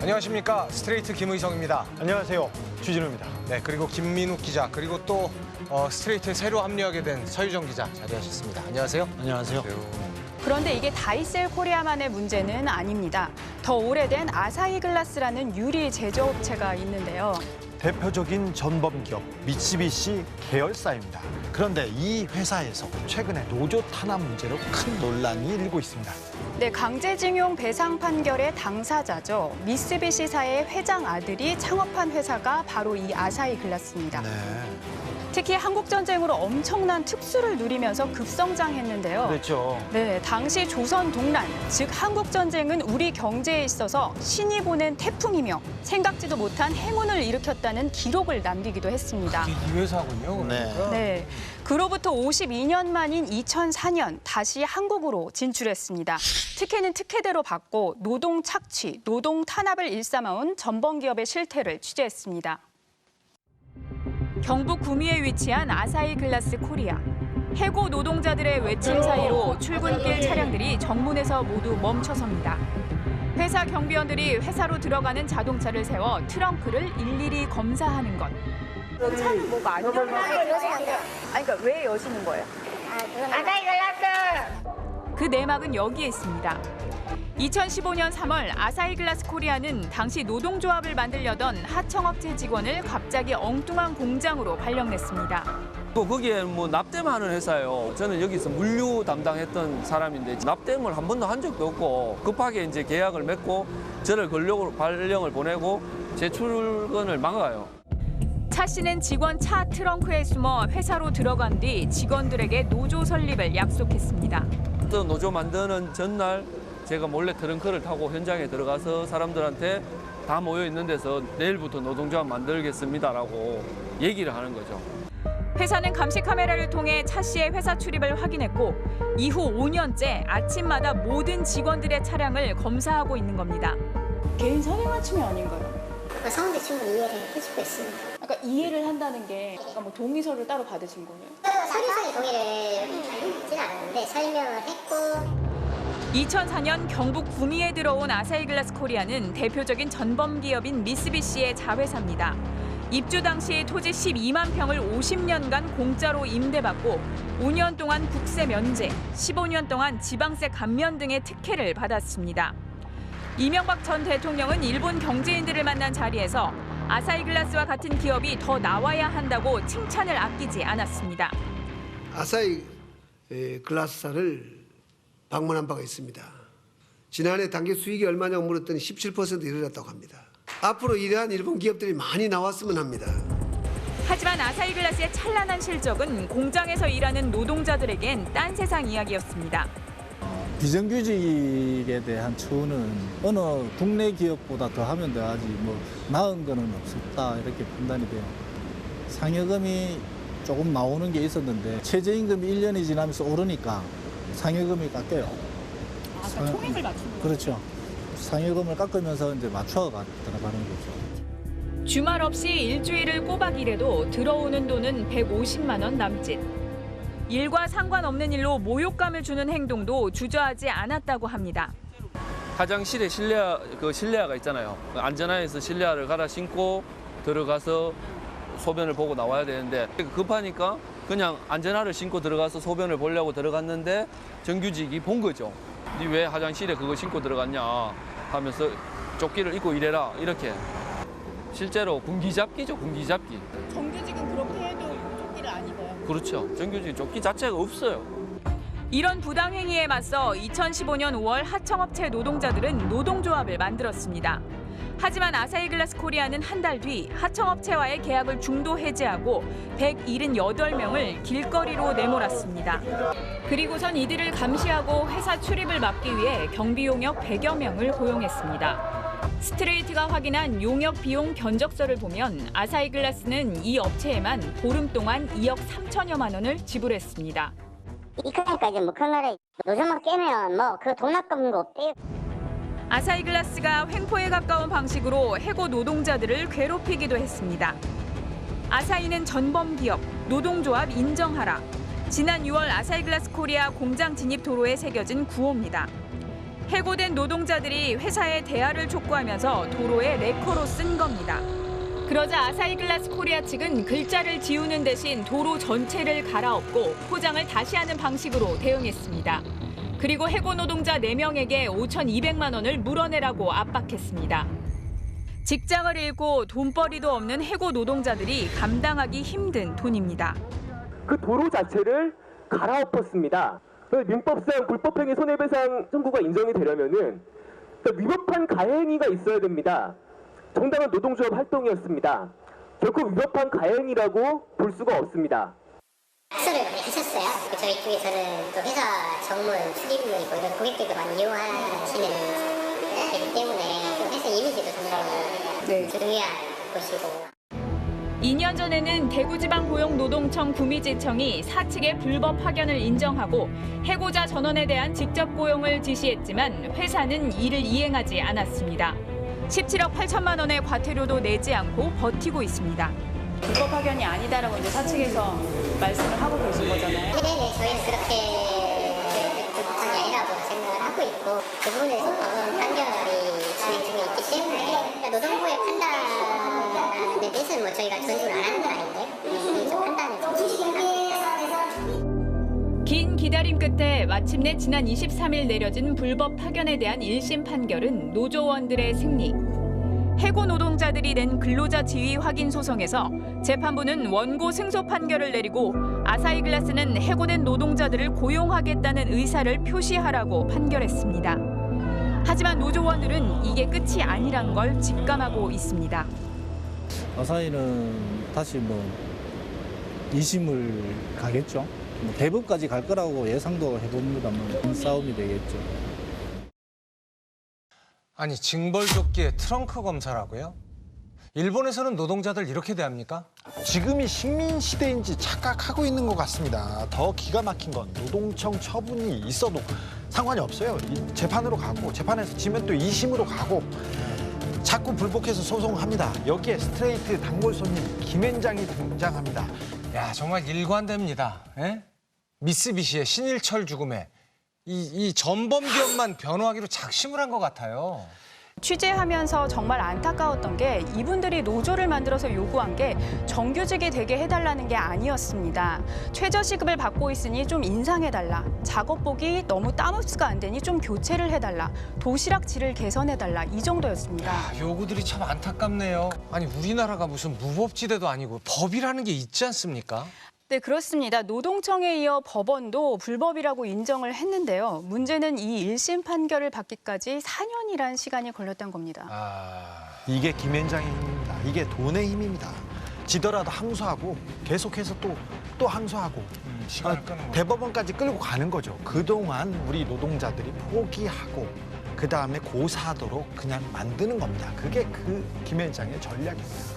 안녕하십니까. 스트레이트 김의성입니다. 안녕하세요. 주진우입니다. 네, 그리고 김민욱 기자, 그리고 또 스트레이트에 새로 합류하게 된 서유정 기자 자리하셨습니다. 안녕하세요. 안녕하세요. 그런데 이게 다이셀 코리아만의 문제는 아닙니다. 더 오래된 아사히 글라스라는 유리 제조업체가 있는데요. 대표적인 전범 기업 미쓰비시 계열사입니다. 그런데 이 회사에서 최근에 노조 탄압 문제로 큰 논란이 일고 있습니다. 네, 강제징용 배상 판결의 당사자죠. 미쓰비시사의 회장 아들이 창업한 회사가 바로 이 아사히 글라스입니다. 네. 특히 한국전쟁으로 엄청난 특수를 누리면서 급성장했는데요. 그렇죠. 네, 당시 조선 동란, 즉 한국전쟁은 우리 경제에 있어서 신이 보낸 태풍이며 생각지도 못한 행운을 일으켰다는 기록을 남기기도 했습니다. 이 회사군요. 그러니까. 네, 그로부터 52년 만인 2004년 다시 한국으로 진출했습니다. 특혜는 특혜대로 받고 노동 착취, 노동 탄압을 일삼아온 전범기업의 실태를 취재했습니다. 경북 구미에 위치한 아사히 글라스 코리아. 해고 노동자들의 외침 사이로 출근길 차량들이 정문에서 모두 멈춰섭니다. 회사 경비원들이 회사로 들어가는 자동차를 세워 트렁크를 일일이 검사하는 것. 차는 뭐가 안 열리는 거예요? 아니, 그러니까 왜 여시는 거예요? 아사히 글라스! 그 내막은 여기에 있습니다. 2015년 3월 아사히 글라스 코리아는 당시 노동조합을 만들려던 하청업체 직원을 갑자기 엉뚱한 공장으로 발령냈습니다. 거기에 뭐 납땜 하는 회사예요. 저는 여기서 물류 담당했던 사람인데 납땜을 한 번도 한 적도 없고 급하게 이제 계약을 맺고 저를 근로 발령을 보내고 제 출근을 막아요. 차 씨는 직원 차 트렁크에 숨어 회사로 들어간 뒤 직원들에게 노조 설립을 약속했습니다. 또 노조 만드는 전날 제가 몰래 트렁크를 타고 현장에 들어가서 사람들한테 다 모여 있는 데서 내일부터 노동조합 만들겠습니다라고 얘기를 하는 거죠. 회사는 감시 카메라를 통해 차 씨의 회사 출입을 확인했고 이후 5년째 아침마다 모든 직원들의 차량을 검사하고 있는 겁니다. 개인 성행아침이 아닌가요? 상대 충분히 이해를 해주고 있습니다. 그러니까 이해를 한다는 게 뭐 동의서를 따로 받으신 거예요? 서류상의 동의를 받지는 않았는데 설명을 했고 2004년 경북 구미에 들어온 아사히 글라스 코리아는 대표적인 전범 기업인 미쓰비시의 자회사입니다. 입주 당시 토지 12만 평을 50년간 공짜로 임대받고 5년 동안 국세 면제, 15년 동안 지방세 감면 등의 특혜를 받았습니다. 이명박 전 대통령은 일본 경제인들을 만난 자리에서 아사히 글라스와 같은 기업이 더 나와야 한다고 칭찬을 아끼지 않았습니다. 아사히 글라스사를 방문한 바가 있습니다. 지난해 단기 수익이 얼마냐고 물었더니 17% 이르렀다고 합니다. 앞으로 이러한 일본 기업들이 많이 나왔으면 합니다. 하지만 아사히 글라스의 찬란한 실적은 공장에서 일하는 노동자들에겐 딴 세상 이야기였습니다. 비정규직에 대한 처우는 어느 국내 기업보다 더 하면 더하지 뭐 나은 거는 없었다 이렇게 판단이 돼요. 상여금이 조금 나오는 게 있었는데 최저임금이 1년이 지나면서 오르니까 상여금이 깎여요. 아, 그러니까 총액을 맞추는 거예요? 그렇죠. 상여금을 깎으면서 이제 맞춰 들어가는 거죠. 주말 없이 일주일을 꼬박 일해도 들어오는 돈은 150만 원 남짓. 일과 상관없는 일로 모욕감을 주는 행동도 주저하지 않았다고 합니다. 화장실에 실내화가 있잖아요. 안전하에서 실내화를 갈아 신고 들어가서 소변을 보고 나와야 되는데 급하니까 그냥 안전화를 신고 들어가서 소변을 보려고 들어갔는데 정규직이 본 거죠. 니 왜 화장실에 그거 신고 들어갔냐 하면서 조끼를 입고 일해라 이렇게. 실제로 군기잡기죠, 군기잡기. 정규직은 그렇게 해도 조끼를 안 입어요? 그렇죠. 정규직 조끼 자체가 없어요. 이런 부당행위에 맞서 2015년 5월 하청업체 노동자들은 노동조합을 만들었습니다. 하지만 아사히 글라스 코리아는 한 달 뒤 하청업체와의 계약을 중도 해지하고 178명을 길거리로 내몰았습니다. 그리고선 이들을 감시하고 회사 출입을 막기 위해 경비 용역 100여 명을 고용했습니다. 스트레이트가 확인한 용역 비용 견적서를 보면 아사히 글라스는 이 업체에만 보름 동안 2억 3천여만 원을 지불했습니다. 그러니까 이제 뭐 그 나라에 노조만 깨면 뭐 그 돈 아까운 거 없대요. 아사히 글라스가 횡포에 가까운 방식으로 해고 노동자들을 괴롭히기도 했습니다. 아사히는 전범 기업, 노동조합 인정하라. 지난 6월 아사히 글라스 코리아 공장 진입 도로에 새겨진 구호입니다. 해고된 노동자들이 회사에 대화를 촉구하면서 도로에 레커로 쓴 겁니다. 그러자 아사히글라스 코리아 측은 글자를 지우는 대신 도로 전체를 갈아엎고 포장을 다시 하는 방식으로 대응했습니다. 그리고 해고 노동자 4명에게 5,200만 원을 물어내라고 압박했습니다. 직장을 잃고 돈벌이도 없는 해고 노동자들이 감당하기 힘든 돈입니다. 그 도로 자체를 갈아엎었습니다. 민법상 불법행위 손해배상 청구가 인정이 되려면은 위법한 가해행위가 있어야 됩니다. 정당한 노동조합 활동이었습니다. 결코 위법한 가해행위라고 볼 수가 없습니다. 악수를 많이 하셨어요. 저희 쪽에서는 또 회사 정문, 출입문이고 이런 고객들도 많이 이용하시는 회사이기 때문에 또 회사 이미지도 상당히 중요한 곳이고. 2년 전에는 대구지방고용노동청 구미지청이 사측의 불법 파견을 인정하고 해고자 전원에 대한 직접 고용을 지시했지만 회사는 이를 이행하지 않았습니다. 17억 8천만 원의 과태료도 내지 않고 버티고 있습니다. 불법 파견이 아니다라고 이제 사측에서 말씀을 하고 계신 거잖아요. 네네, 저희는 그렇게 불법한 게 아니라고 생각을 하고 있고 그 부분에서 판결이 진행 중에 있기 때문에 노동부의 판단에 대해서는 뭐 저희가 존중을 안 하는 건 아닌데 좀 판단을 좀 긴 기다림 끝에 마침내 지난 23일 내려진 불법 파견에 대한 1심 판결은 노조원들의 승리. 해고 노동자들이 낸 근로자 지위 확인 소송에서 재판부는 원고 승소 판결을 내리고 아사히글라스는 해고된 노동자들을 고용하겠다는 의사를 표시하라고 판결했습니다. 하지만 노조원들은 이게 끝이 아니란 걸 직감하고 있습니다. 아사히는 다시 2심을 가겠죠. 대법까지 갈 거라고 예상도 해봅니다만 큰 싸움이 되겠죠. 아니, 징벌조끼에 트렁크 검사라고요? 일본에서는 노동자들 이렇게 대합니까? 지금이 식민 시대인지 착각하고 있는 것 같습니다. 더 기가 막힌 건 노동청 처분이 있어도 상관이 없어요. 재판으로 가고 재판에서 지면 또 2심으로 가고 자꾸 불복해서 소송합니다. 여기에 스트레이트 단골 손님 김앤장이 등장합니다. 야, 정말 일관됩니다. 에? 미쓰비시의 신일철 죽음에 이 전범 기업만 변호하기로 작심을 한 것 같아요. 취재하면서 정말 안타까웠던 게 이분들이 노조를 만들어서 요구한 게 정규직이 되게 해달라는 게 아니었습니다. 최저시급을 받고 있으니 좀 인상해달라. 작업복이 너무 땀흡수가 안 되니 좀 교체를 해달라. 도시락 질을 개선해달라. 이 정도였습니다. 야, 요구들이 참 안타깝네요. 아니, 우리나라가 무슨 무법지대도 아니고 법이라는 게 있지 않습니까? 네, 그렇습니다. 노동청에 이어 법원도 불법이라고 인정을 했는데요. 문제는 이 1심 판결을 받기까지 4년이란 시간이 걸렸던 겁니다. 이게 김앤장의 힘입니다. 이게 돈의 힘입니다. 지더라도 항소하고 계속해서 또 항소하고 시간을 끄는 거죠. 대법원까지 끌고 가는 거죠. 그동안 우리 노동자들이 포기하고 그다음에 고사하도록 그냥 만드는 겁니다. 그게 그 김앤장의 전략입니다.